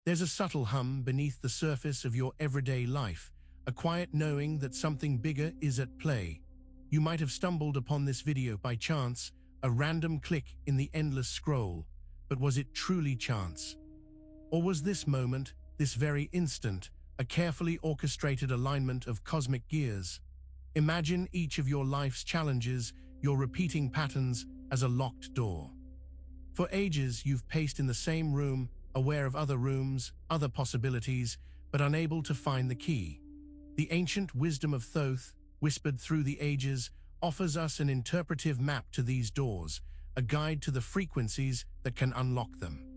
There's a subtle hum beneath the surface of your everyday life, a quiet knowing that something bigger is at play. You might have stumbled upon this video by chance, a random click in the endless scroll, but was it truly chance? Or was this moment, this very instant, a carefully orchestrated alignment of cosmic gears? Imagine each of your life's challenges, your repeating patterns, as a locked door. For ages, you've paced in the same room, aware of other rooms, other possibilities, but unable to find the key. The ancient wisdom of Thoth, whispered through the ages, offers us an interpretive map to these doors, a guide to the frequencies that can unlock them.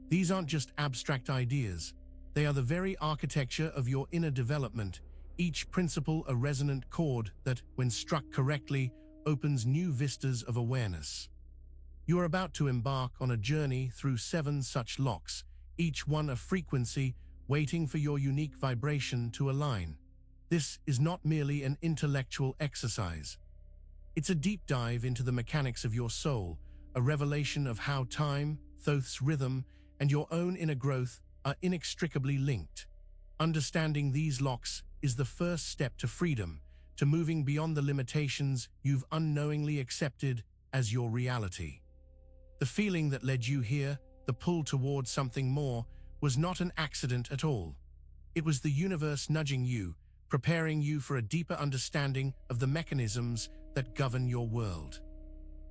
These aren't just abstract ideas. They are the very architecture of your inner development, each principle a resonant chord that, when struck correctly, opens new vistas of awareness. You are about to embark on a journey through 7 such locks, each one a frequency waiting for your unique vibration to align. This is not merely an intellectual exercise. It's a deep dive into the mechanics of your soul, a revelation of how time, Thoth's rhythm, and your own inner growth are inextricably linked. Understanding these locks is the first step to freedom, to moving beyond the limitations you've unknowingly accepted as your reality. The feeling that led you here, the pull towards something more, was not an accident at all. It was the universe nudging you, preparing you for a deeper understanding of the mechanisms that govern your world.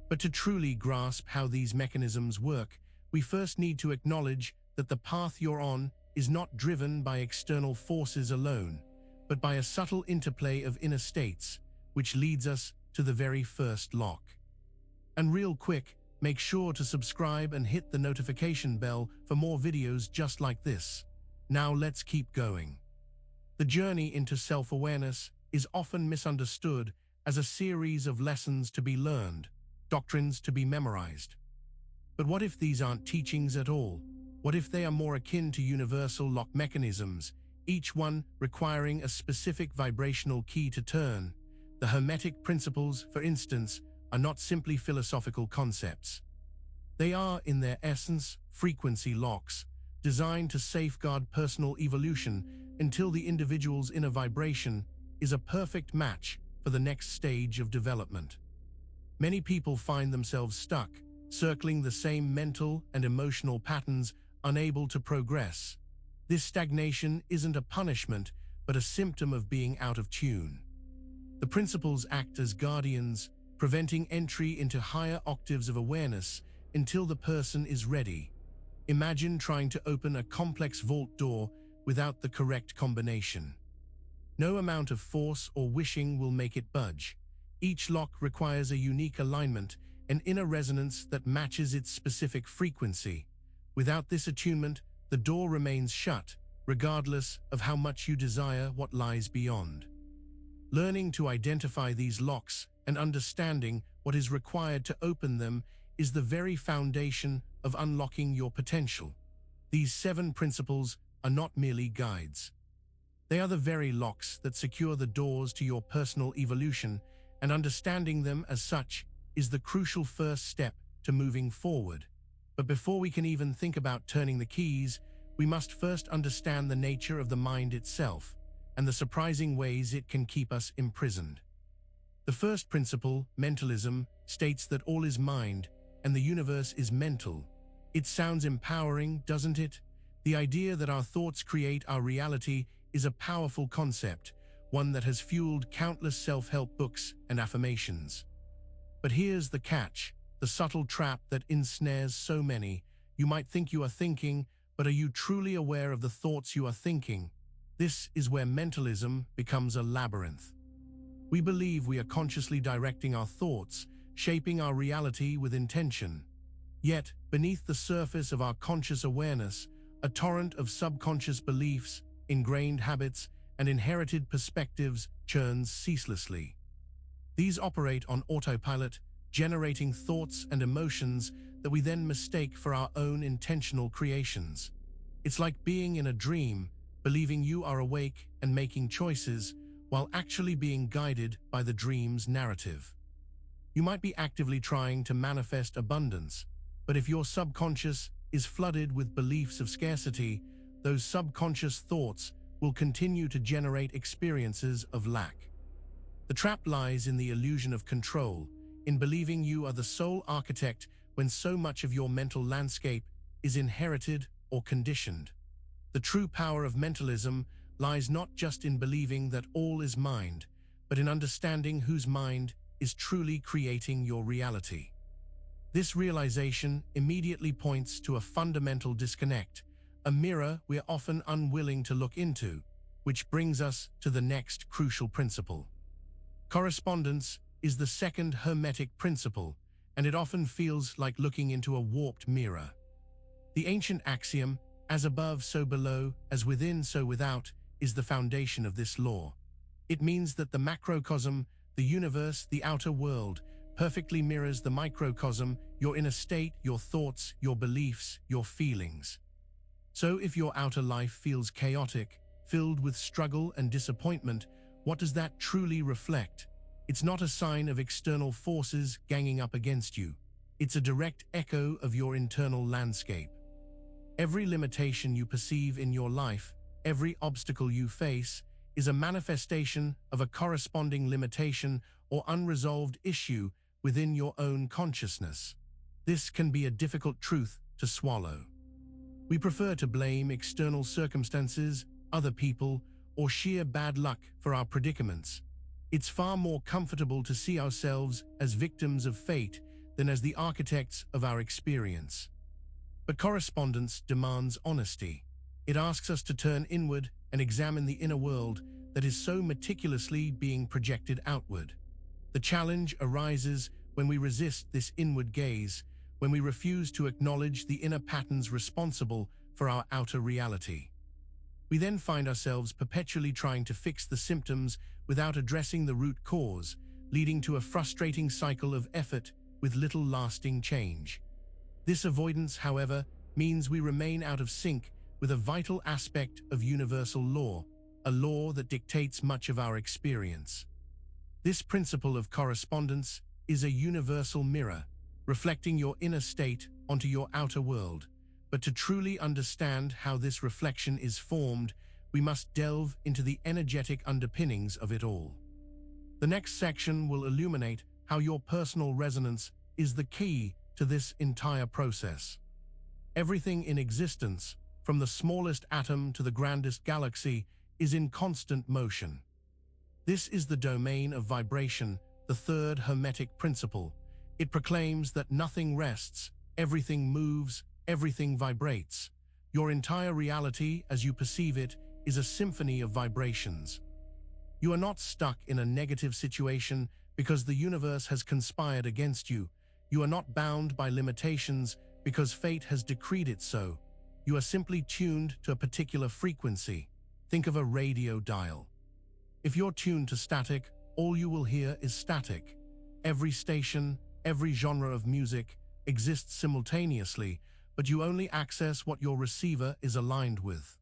But to truly grasp how these mechanisms work, we first need to acknowledge that the path you're on is not driven by external forces alone, but by a subtle interplay of inner states, which leads us to the very first lock. And real quick, make sure to subscribe and hit the notification bell for more videos just like this. Now let's keep going. The journey into self-awareness is often misunderstood as a series of lessons to be learned, doctrines to be memorized. But what if these aren't teachings at all? What if they are more akin to universal lock mechanisms, each one requiring a specific vibrational key to turn? The Hermetic Principles, for instance, are not simply philosophical concepts. They are, in their essence, frequency locks, designed to safeguard personal evolution until the individual's inner vibration is a perfect match for the next stage of development. Many people find themselves stuck, circling the same mental and emotional patterns, unable to progress. This stagnation isn't a punishment, but a symptom of being out of tune. The principles act as guardians, preventing entry into higher octaves of awareness until the person is ready. Imagine trying to open a complex vault door without the correct combination. No amount of force or wishing will make it budge. Each lock requires a unique alignment, an inner resonance that matches its specific frequency. Without this attunement, the door remains shut, regardless of how much you desire what lies beyond. Learning to identify these locks and understanding what is required to open them is the very foundation of unlocking your potential. These 7 principles are not merely guides. They are the very locks that secure the doors to your personal evolution, and understanding them as such is the crucial first step to moving forward. But before we can even think about turning the keys, we must first understand the nature of the mind itself and the surprising ways it can keep us imprisoned. The first principle, mentalism, states that all is mind and the universe is mental. It sounds empowering, doesn't it? The idea that our thoughts create our reality is a powerful concept, one that has fueled countless self-help books and affirmations. But here's the catch, the subtle trap that ensnares so many. You might think you are thinking, but are you truly aware of the thoughts you are thinking? This is where mentalism becomes a labyrinth. We believe we are consciously directing our thoughts, shaping our reality with intention. Yet, beneath the surface of our conscious awareness, a torrent of subconscious beliefs, ingrained habits, and inherited perspectives churns ceaselessly. These operate on autopilot, generating thoughts and emotions that we then mistake for our own intentional creations. It's like being in a dream, believing you are awake and making choices, while actually being guided by the dream's narrative. You might be actively trying to manifest abundance, but if your subconscious is flooded with beliefs of scarcity, those subconscious thoughts will continue to generate experiences of lack. The trap lies in the illusion of control, in believing you are the sole architect when so much of your mental landscape is inherited or conditioned. The true power of mentalism lies not just in believing that all is mind, but in understanding whose mind is truly creating your reality. This realization immediately points to a fundamental disconnect, a mirror we're often unwilling to look into, which brings us to the next crucial principle. Correspondence is the second Hermetic principle, and it often feels like looking into a warped mirror. The ancient axiom, as above so below, as within so without, is the foundation of this law. It means that the macrocosm, the universe, the outer world, perfectly mirrors the microcosm, your inner state, your thoughts, your beliefs, your feelings. So if your outer life feels chaotic, filled with struggle and disappointment, what does that truly reflect? It's not a sign of external forces ganging up against you. It's a direct echo of your internal landscape. Every limitation you perceive in your life, every obstacle you face, is a manifestation of a corresponding limitation or unresolved issue within your own consciousness. This can be a difficult truth to swallow. We prefer to blame external circumstances, other people, or sheer bad luck for our predicaments. It's far more comfortable to see ourselves as victims of fate than as the architects of our experience. But correspondence demands honesty. It asks us to turn inward and examine the inner world that is so meticulously being projected outward. The challenge arises when we resist this inward gaze, when we refuse to acknowledge the inner patterns responsible for our outer reality. We then find ourselves perpetually trying to fix the symptoms without addressing the root cause, leading to a frustrating cycle of effort with little lasting change. This avoidance, however, means we remain out of sync with a vital aspect of universal law, a law that dictates much of our experience. This principle of correspondence is a universal mirror, reflecting your inner state onto your outer world. But to truly understand how this reflection is formed, we must delve into the energetic underpinnings of it all. The next section will illuminate how your personal resonance is the key to this entire process. Everything in existence, from the smallest atom to the grandest galaxy, is in constant motion. This is the domain of vibration, the third Hermetic principle. It proclaims that nothing rests, everything moves, everything vibrates. Your entire reality, as you perceive it, is a symphony of vibrations. You are not stuck in a negative situation because the universe has conspired against you. You are not bound by limitations because fate has decreed it so. You are simply tuned to a particular frequency. Think of a radio dial. If you're tuned to static, all you will hear is static. Every station, every genre of music exists simultaneously, but you only access what your receiver is aligned with.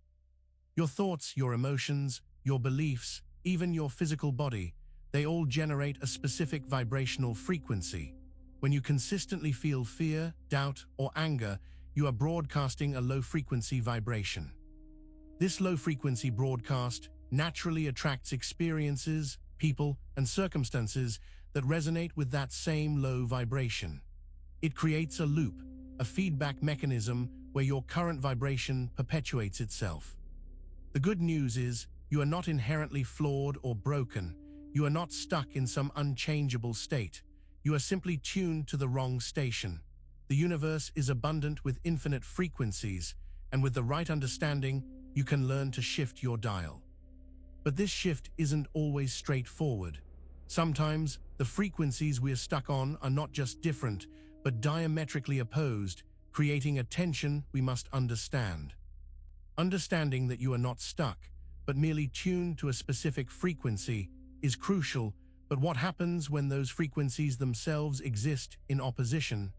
Your thoughts, your emotions, your beliefs, even your physical body, they all generate a specific vibrational frequency. When you consistently feel fear, doubt, or anger, you are broadcasting a low-frequency vibration. This low-frequency broadcast naturally attracts experiences, people, and circumstances that resonate with that same low vibration. It creates a loop, a feedback mechanism where your current vibration perpetuates itself. The good news is, you are not inherently flawed or broken. You are not stuck in some unchangeable state. You are simply tuned to the wrong station. The universe is abundant with infinite frequencies, and with the right understanding, you can learn to shift your dial. But this shift isn't always straightforward. Sometimes, the frequencies we are stuck on are not just different, but diametrically opposed, creating a tension we must understand. Understanding that you are not stuck, but merely tuned to a specific frequency, is crucial. But what happens when those frequencies themselves exist in opposition?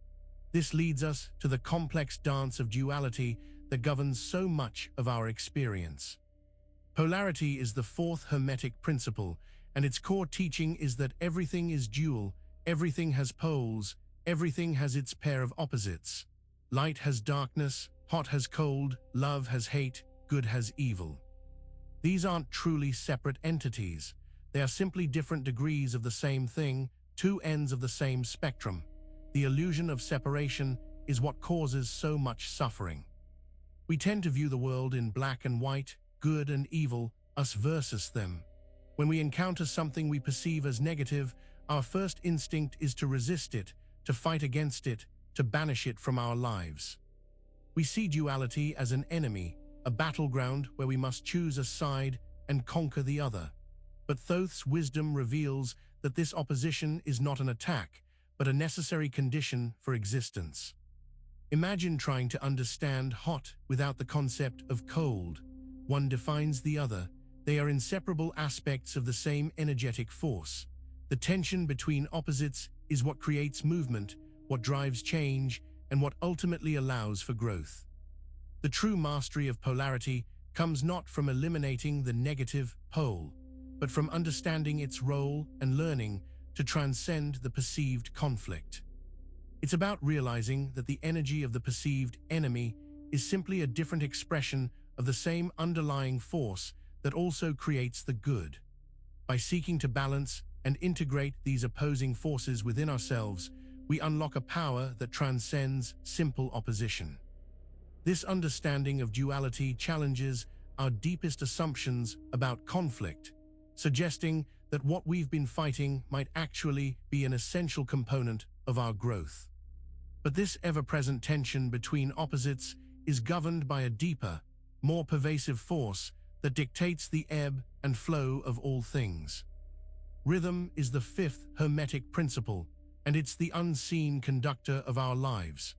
This leads us to the complex dance of duality that governs so much of our experience. Polarity is the fourth Hermetic principle, and its core teaching is that everything is dual, everything has poles, everything has its pair of opposites. Light has darkness, hot has cold, love has hate, good has evil. These aren't truly separate entities. They are simply different degrees of the same thing, two ends of the same spectrum. The illusion of separation is what causes so much suffering. We tend to view the world in black and white, good and evil, us versus them. When we encounter something we perceive as negative, our first instinct is to resist it, to fight against it, to banish it from our lives. We see duality as an enemy, a battleground where we must choose a side and conquer the other. But Thoth's wisdom reveals that this opposition is not an attack, but a necessary condition for existence. Imagine trying to understand hot without the concept of cold. One defines the other. They are inseparable aspects of the same energetic force. The tension between opposites is what creates movement, what drives change, and what ultimately allows for growth. The true mastery of polarity comes not from eliminating the negative pole, but from understanding its role and learning to transcend the perceived conflict. It's about realizing that the energy of the perceived enemy is simply a different expression of the same underlying force that also creates the good. By seeking to balance and integrate these opposing forces within ourselves, we unlock a power that transcends simple opposition. This understanding of duality challenges our deepest assumptions about conflict, suggesting that what we've been fighting might actually be an essential component of our growth. But this ever-present tension between opposites is governed by a deeper, more pervasive force that dictates the ebb and flow of all things. Rhythm is the fifth Hermetic principle, and it's the unseen conductor of our lives.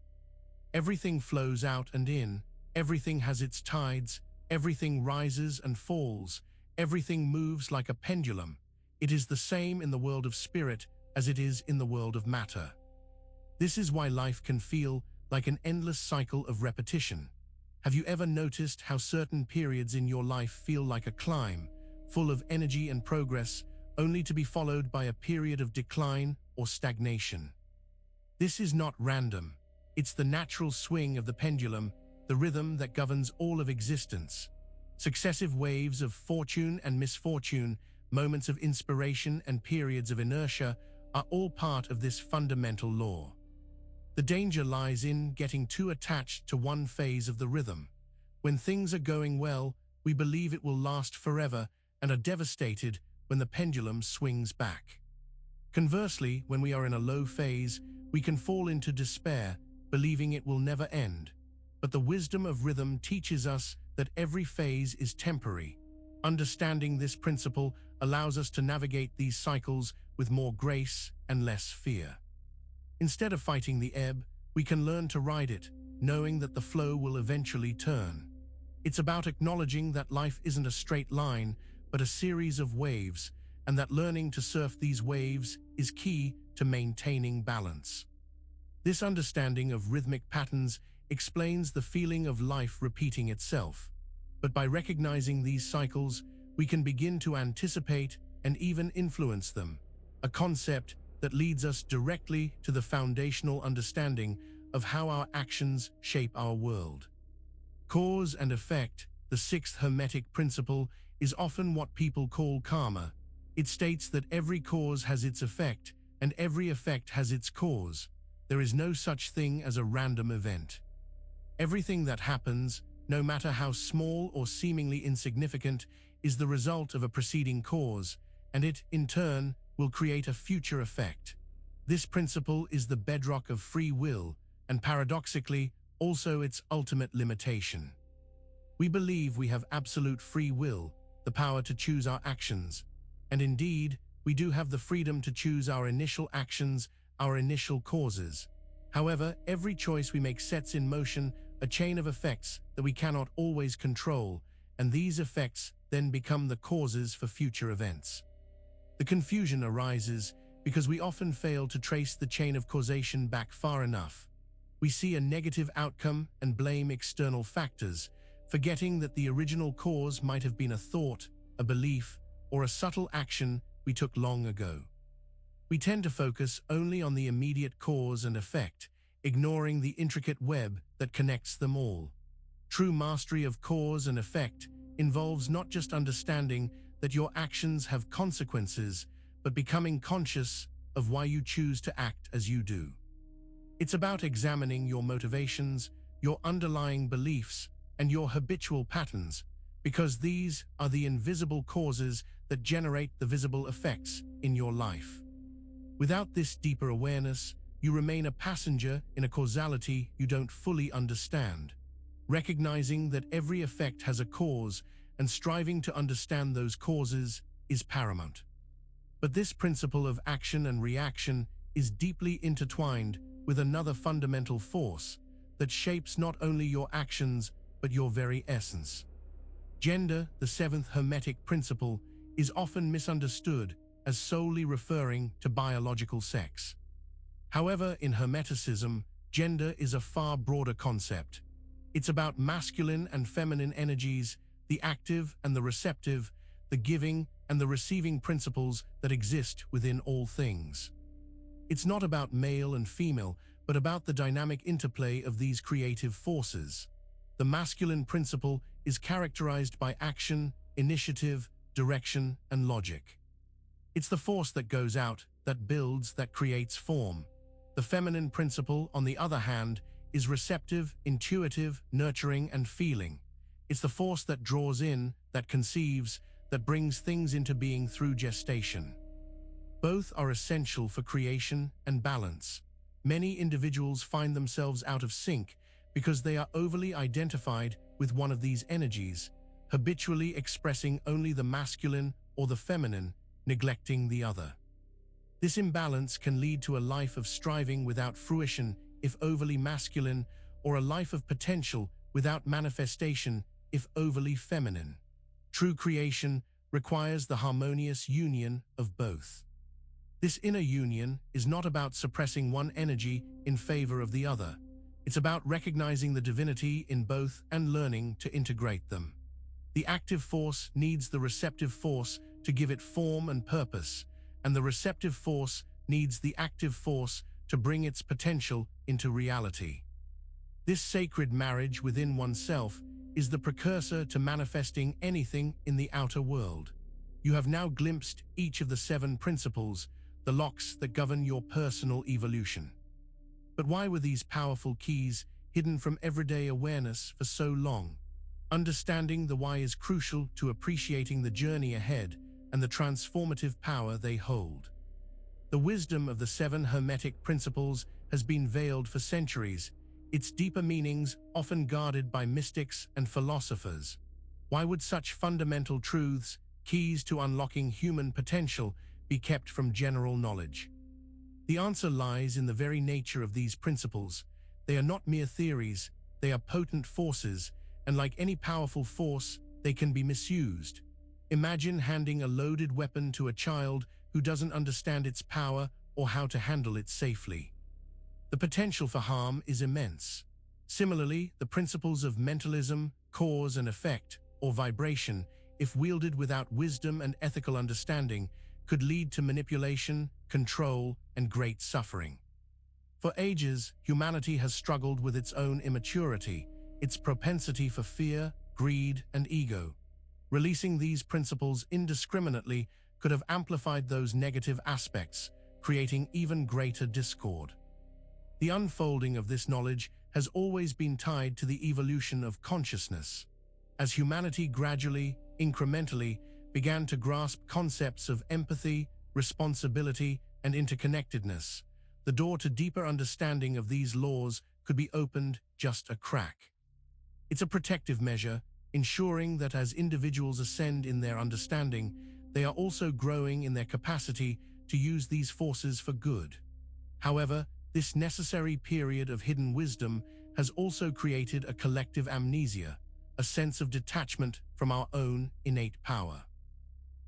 Everything flows out and in, everything has its tides, everything rises and falls, everything moves like a pendulum. It is the same in the world of spirit as it is in the world of matter. This is why life can feel like an endless cycle of repetition. Have you ever noticed how certain periods in your life feel like a climb, full of energy and progress, only to be followed by a period of decline or stagnation? This is not random. It's the natural swing of the pendulum, the rhythm that governs all of existence. Successive waves of fortune and misfortune, moments of inspiration and periods of inertia are all part of this fundamental law. The danger lies in getting too attached to one phase of the rhythm. When things are going well, we believe it will last forever and are devastated when the pendulum swings back. Conversely, when we are in a low phase, we can fall into despair, believing it will never end. But the wisdom of rhythm teaches us that every phase is temporary. Understanding this principle allows us to navigate these cycles with more grace and less fear. Instead of fighting the ebb, we can learn to ride it, knowing that the flow will eventually turn. It's about acknowledging that life isn't a straight line, but a series of waves, and that learning to surf these waves is key to maintaining balance. This understanding of rhythmic patterns explains the feeling of life repeating itself. But by recognizing these cycles, we can begin to anticipate and even influence them, a concept that leads us directly to the foundational understanding of how our actions shape our world. Cause and effect, the sixth Hermetic principle, is often what people call karma. It states that every cause has its effect, and every effect has its cause. There is no such thing as a random event. Everything that happens, no matter how small or seemingly insignificant, is the result of a preceding cause, and it, in turn, will create a future effect. This principle is the bedrock of free will, and paradoxically, also its ultimate limitation. We believe we have absolute free will, the power to choose our actions, and indeed, we do have the freedom to choose our initial actions, our initial causes. However, every choice we make sets in motion a chain of effects that we cannot always control, and these effects then become the causes for future events. The confusion arises because we often fail to trace the chain of causation back far enough. We see a negative outcome and blame external factors, forgetting that the original cause might have been a thought, a belief, or a subtle action we took long ago. We tend to focus only on the immediate cause and effect, ignoring the intricate web that connects them all. True mastery of cause and effect involves not just understanding that your actions have consequences, but becoming conscious of why you choose to act as you do. It's about examining your motivations, your underlying beliefs, and your habitual patterns, because these are the invisible causes that generate the visible effects in your life. Without this deeper awareness, you remain a passenger in a causality you don't fully understand. Recognizing that every effect has a cause and striving to understand those causes is paramount. But this principle of action and reaction is deeply intertwined with another fundamental force that shapes not only your actions but your very essence. Gender, the seventh Hermetic principle, is often misunderstood as solely referring to biological sex. However, in Hermeticism, gender is a far broader concept. It's about masculine and feminine energies, the active and the receptive, the giving and the receiving principles that exist within all things. It's not about male and female, but about the dynamic interplay of these creative forces. The masculine principle is characterized by action, initiative, direction, and logic. It's the force that goes out, that builds, that creates form. The feminine principle, on the other hand, is receptive, intuitive, nurturing, and feeling. It's the force that draws in, that conceives, that brings things into being through gestation. Both are essential for creation and balance. Many individuals find themselves out of sync because they are overly identified with one of these energies, habitually expressing only the masculine or the feminine, neglecting the other. This imbalance can lead to a life of striving without fruition if overly masculine, or a life of potential without manifestation if overly feminine. True creation requires the harmonious union of both. This inner union is not about suppressing one energy in favor of the other. It's about recognizing the divinity in both and learning to integrate them. The active force needs the receptive force to give it form and purpose, and the receptive force needs the active force to bring its potential into reality. This sacred marriage within oneself is the precursor to manifesting anything in the outer world. You have now glimpsed each of the 7 principles, the locks that govern your personal evolution. But why were these powerful keys hidden from everyday awareness for so long? Understanding the why is crucial to appreciating the journey ahead and the transformative power they hold. The wisdom of the 7 Hermetic principles has been veiled for centuries, its deeper meanings often guarded by mystics and philosophers. Why would such fundamental truths, keys to unlocking human potential, be kept from general knowledge? The answer lies in the very nature of these principles. They are not mere theories, they are potent forces, and like any powerful force, they can be misused. Imagine handing a loaded weapon to a child who doesn't understand its power or how to handle it safely. The potential for harm is immense. Similarly, the principles of mentalism, cause and effect, or vibration, if wielded without wisdom and ethical understanding, could lead to manipulation, control, and great suffering. For ages, humanity has struggled with its own immaturity, its propensity for fear, greed, and ego. Releasing these principles indiscriminately could have amplified those negative aspects, creating even greater discord. The unfolding of this knowledge has always been tied to the evolution of consciousness. As humanity gradually, incrementally, began to grasp concepts of empathy, responsibility, and interconnectedness, the door to deeper understanding of these laws could be opened just a crack. It's a protective measure, ensuring that as individuals ascend in their understanding, they are also growing in their capacity to use these forces for good. However, this necessary period of hidden wisdom has also created a collective amnesia, a sense of detachment from our own innate power.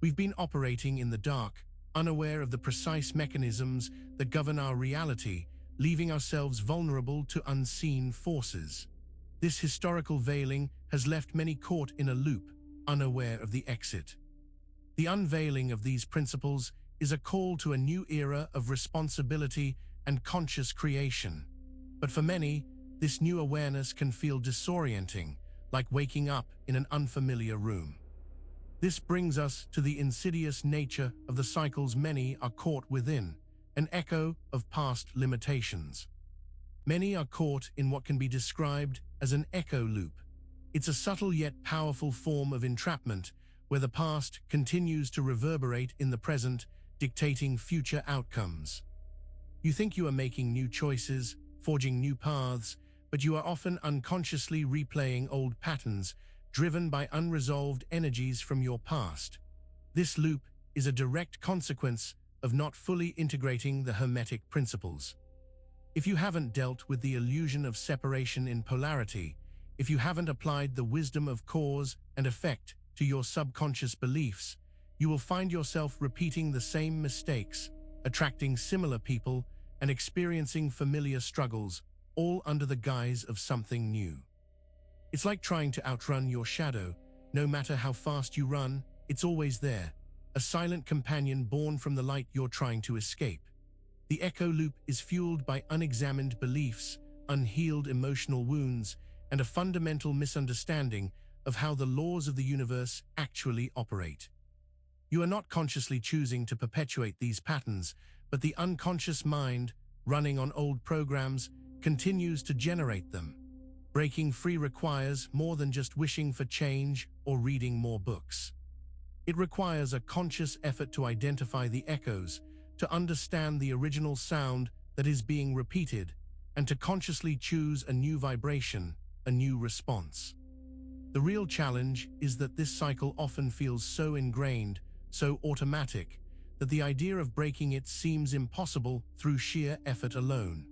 We've been operating in the dark, unaware of the precise mechanisms that govern our reality, leaving ourselves vulnerable to unseen forces. This historical veiling has left many caught in a loop, unaware of the exit. The unveiling of these principles is a call to a new era of responsibility and conscious creation. But for many, this new awareness can feel disorienting, like waking up in an unfamiliar room. This brings us to the insidious nature of the cycles many are caught within, an echo of past limitations. Many are caught in what can be described as an echo loop. It's a subtle yet powerful form of entrapment where the past continues to reverberate in the present, dictating future outcomes. You think you are making new choices, forging new paths, but you are often unconsciously replaying old patterns, driven by unresolved energies from your past. This loop is a direct consequence of not fully integrating the Hermetic principles. If you haven't dealt with the illusion of separation in polarity, if you haven't applied the wisdom of cause and effect to your subconscious beliefs, you will find yourself repeating the same mistakes, attracting similar people, and experiencing familiar struggles, all under the guise of something new. It's like trying to outrun your shadow. No matter how fast you run, it's always there, a silent companion born from the light you're trying to escape. The echo loop is fueled by unexamined beliefs, unhealed emotional wounds, and a fundamental misunderstanding of how the laws of the universe actually operate. You are not consciously choosing to perpetuate these patterns, but the unconscious mind, running on old programs, continues to generate them. Breaking free requires more than just wishing for change or reading more books. It requires a conscious effort to identify the echoes, to understand the original sound that is being repeated, and to consciously choose a new vibration, a new response. The real challenge is that this cycle often feels so ingrained, so automatic, that the idea of breaking it seems impossible through sheer effort alone.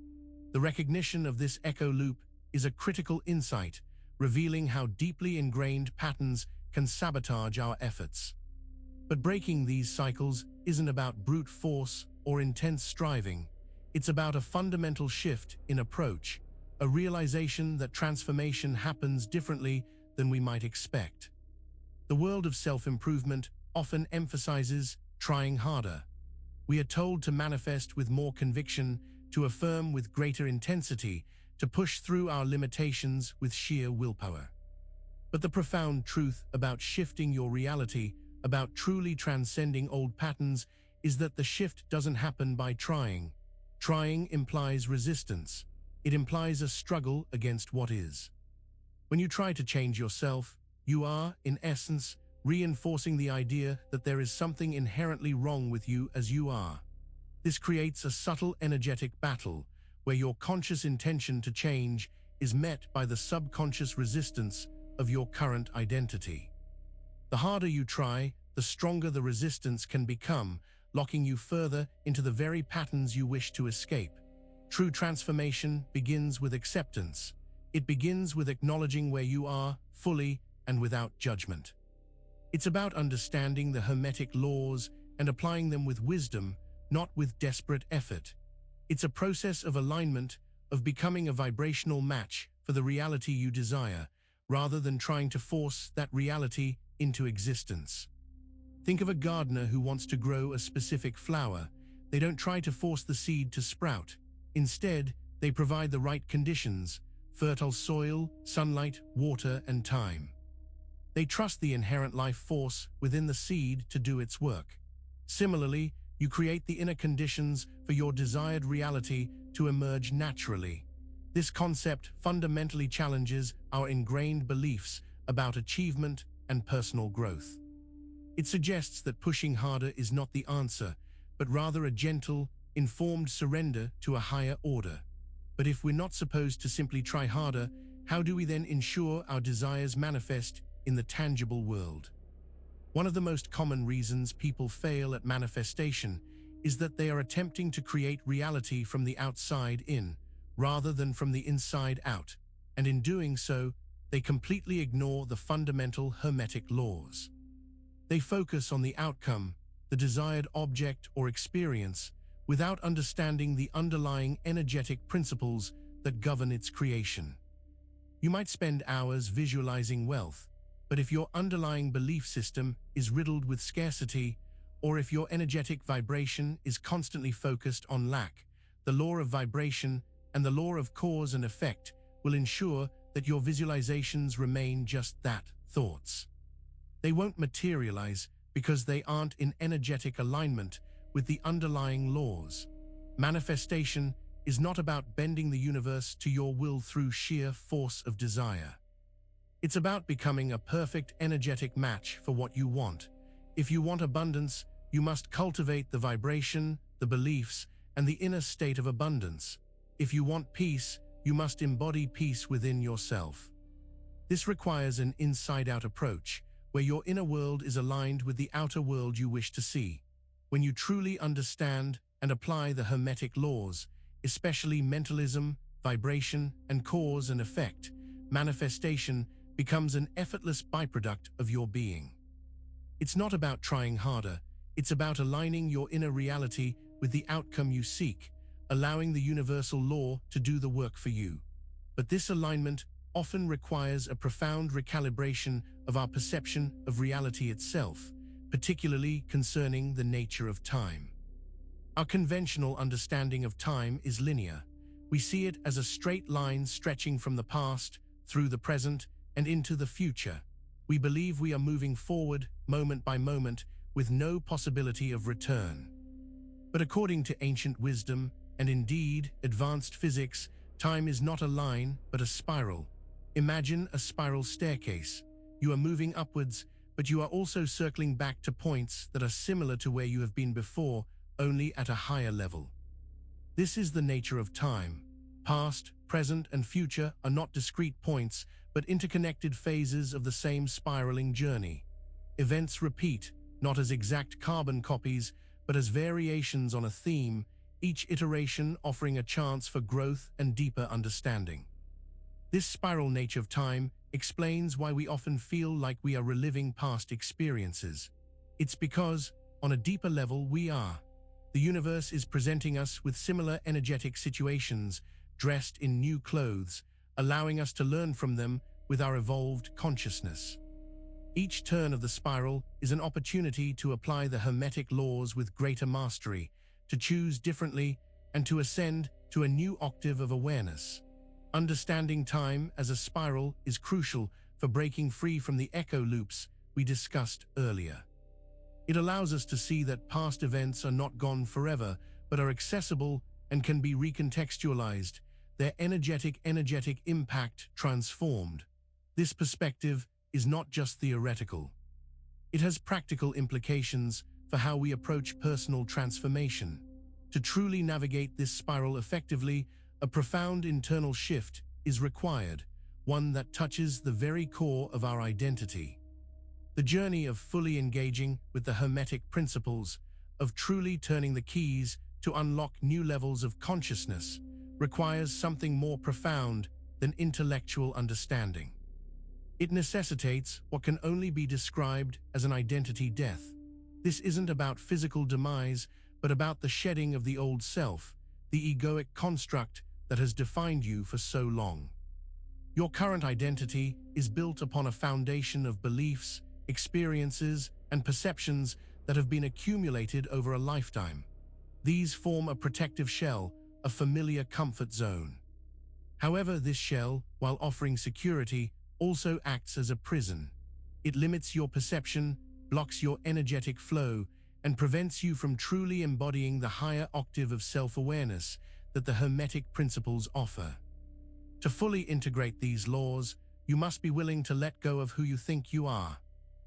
The recognition of this echo loop is a critical insight, revealing how deeply ingrained patterns can sabotage our efforts. But breaking these cycles isn't about brute force or intense striving. It's about a fundamental shift in approach, a realization that transformation happens differently than we might expect. The world of self-improvement often emphasizes trying harder. We are told to manifest with more conviction, to affirm with greater intensity, to push through our limitations with sheer willpower. But the profound truth about shifting your reality, about truly transcending old patterns, is that the shift doesn't happen by trying. Trying implies resistance. It implies a struggle against what is. When you try to change yourself, you are, in essence, reinforcing the idea that there is something inherently wrong with you as you are. This creates a subtle energetic battle, where your conscious intention to change is met by the subconscious resistance of your current identity. The harder you try, the stronger the resistance can become, locking you further into the very patterns you wish to escape. True transformation begins with acceptance. It begins with acknowledging where you are, fully and without judgment. It's about understanding the Hermetic laws and applying them with wisdom, not with desperate effort. It's a process of alignment, of becoming a vibrational match for the reality you desire, rather than trying to force that reality into existence. Think of a gardener who wants to grow a specific flower. They don't try to force the seed to sprout. Instead, they provide the right conditions: fertile soil, sunlight, water, and time. They trust the inherent life force within the seed to do its work. Similarly, you create the inner conditions for your desired reality to emerge naturally. This concept fundamentally challenges our ingrained beliefs about achievement and personal growth. It suggests that pushing harder is not the answer, but rather a gentle, informed surrender to a higher order. But if we're not supposed to simply try harder, how do we then ensure our desires manifest in the tangible world? One of the most common reasons people fail at manifestation is that they are attempting to create reality from the outside in, rather than from the inside out, and in doing so, they completely ignore the fundamental Hermetic laws. They focus on the outcome, the desired object or experience, without understanding the underlying energetic principles that govern its creation. You might spend hours visualizing wealth, but if your underlying belief system is riddled with scarcity, or if your energetic vibration is constantly focused on lack, the law of vibration and the law of cause and effect will ensure that your visualizations remain just that, thoughts. They won't materialize because they aren't in energetic alignment with the underlying laws. Manifestation is not about bending the universe to your will through sheer force of desire. It's about becoming a perfect energetic match for what you want. If you want abundance, you must cultivate the vibration, the beliefs, and the inner state of abundance. If you want peace, you must embody peace within yourself. This requires an inside-out approach, where your inner world is aligned with the outer world you wish to see. When you truly understand and apply the Hermetic laws, especially mentalism, vibration, and cause and effect, manifestation becomes an effortless byproduct of your being. It's not about trying harder, it's about aligning your inner reality with the outcome you seek, allowing the universal law to do the work for you. But this alignment often requires a profound recalibration of our perception of reality itself, particularly concerning the nature of time. Our conventional understanding of time is linear. We see it as a straight line stretching from the past, through the present, and into the future. We believe we are moving forward, moment by moment, with no possibility of return. But according to ancient wisdom, and indeed advanced physics, time is not a line, but a spiral. Imagine a spiral staircase. You are moving upwards, but you are also circling back to points that are similar to where you have been before, only at a higher level. This is the nature of time. Past, present, and future are not discrete points, but interconnected phases of the same spiraling journey. Events repeat, not as exact carbon copies, but as variations on a theme, each iteration offering a chance for growth and deeper understanding. This spiral nature of time explains why we often feel like we are reliving past experiences. It's because, on a deeper level, we are. The universe is presenting us with similar energetic situations, dressed in new clothes, allowing us to learn from them with our evolved consciousness. Each turn of the spiral is an opportunity to apply the Hermetic laws with greater mastery, to choose differently, and to ascend to a new octave of awareness. Understanding time as a spiral is crucial for breaking free from the echo loops we discussed earlier. It allows us to see that past events are not gone forever, but are accessible and can be recontextualized, their energetic impact transformed. This perspective is not just theoretical. It has practical implications for how we approach personal transformation. To truly navigate this spiral effectively, a profound internal shift is required, one that touches the very core of our identity. The journey of fully engaging with the Hermetic principles, of truly turning the keys to unlock new levels of consciousness, requires something more profound than intellectual understanding. It necessitates what can only be described as an identity death. This isn't about physical demise, but about the shedding of the old self, the egoic construct that has defined you for so long. Your current identity is built upon a foundation of beliefs, experiences, and perceptions that have been accumulated over a lifetime. These form a protective shell, a familiar comfort zone. However, this shell, while offering security, also acts as a prison. It limits your perception, blocks your energetic flow, and prevents you from truly embodying the higher octave of self-awareness that the Hermetic principles offer. To fully integrate these laws, you must be willing to let go of who you think you are.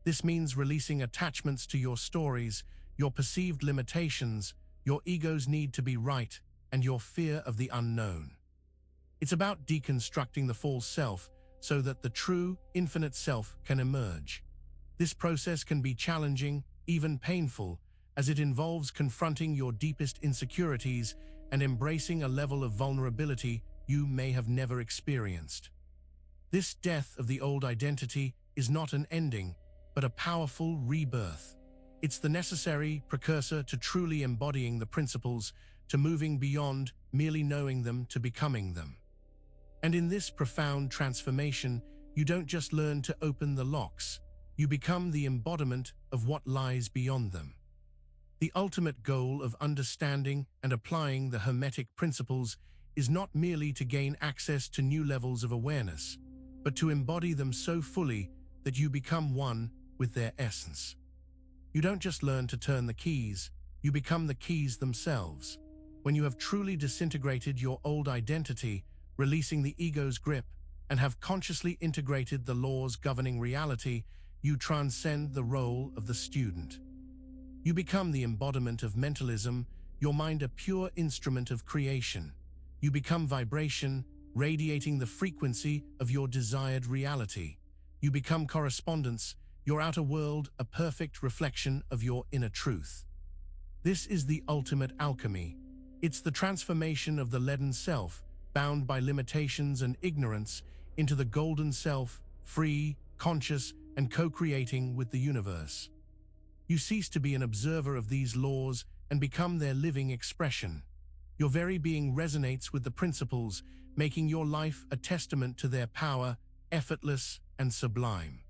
This means releasing attachments to your stories, your perceived limitations, your ego's need to be right, and your fear of the unknown. It's about deconstructing the false self so that the true, infinite self can emerge. This process can be challenging, even painful, as it involves confronting your deepest insecurities and embracing a level of vulnerability you may have never experienced. This death of the old identity is not an ending, but a powerful rebirth. It's the necessary precursor to truly embodying the principles, to moving beyond merely knowing them to becoming them. And in this profound transformation, you don't just learn to open the locks, you become the embodiment of what lies beyond them. The ultimate goal of understanding and applying the Hermetic principles is not merely to gain access to new levels of awareness, but to embody them so fully that you become one with their essence. You don't just learn to turn the keys, you become the keys themselves. When you have truly disintegrated your old identity, releasing the ego's grip, and have consciously integrated the laws governing reality, you transcend the role of the student. You become the embodiment of mentalism, your mind a pure instrument of creation. You become vibration, radiating the frequency of your desired reality. You become correspondence, your outer world a perfect reflection of your inner truth. This is the ultimate alchemy. It's the transformation of the leaden self, bound by limitations and ignorance, into the golden self, free, conscious, and co-creating with the universe. You cease to be an observer of these laws and become their living expression. Your very being resonates with the principles, making your life a testament to their power, effortless and sublime.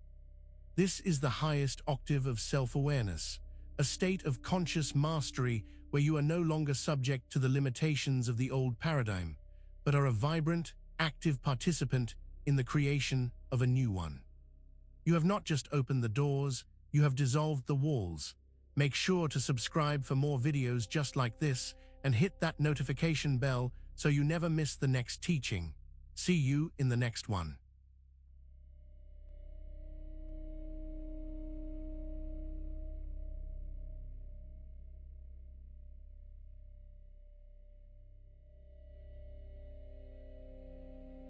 This is the highest octave of self-awareness, a state of conscious mastery where you are no longer subject to the limitations of the old paradigm, but are a vibrant, active participant in the creation of a new one. You have not just opened the doors, you have dissolved the walls. Make sure to subscribe for more videos just like this and hit that notification bell so you never miss the next teaching. See you in the next one.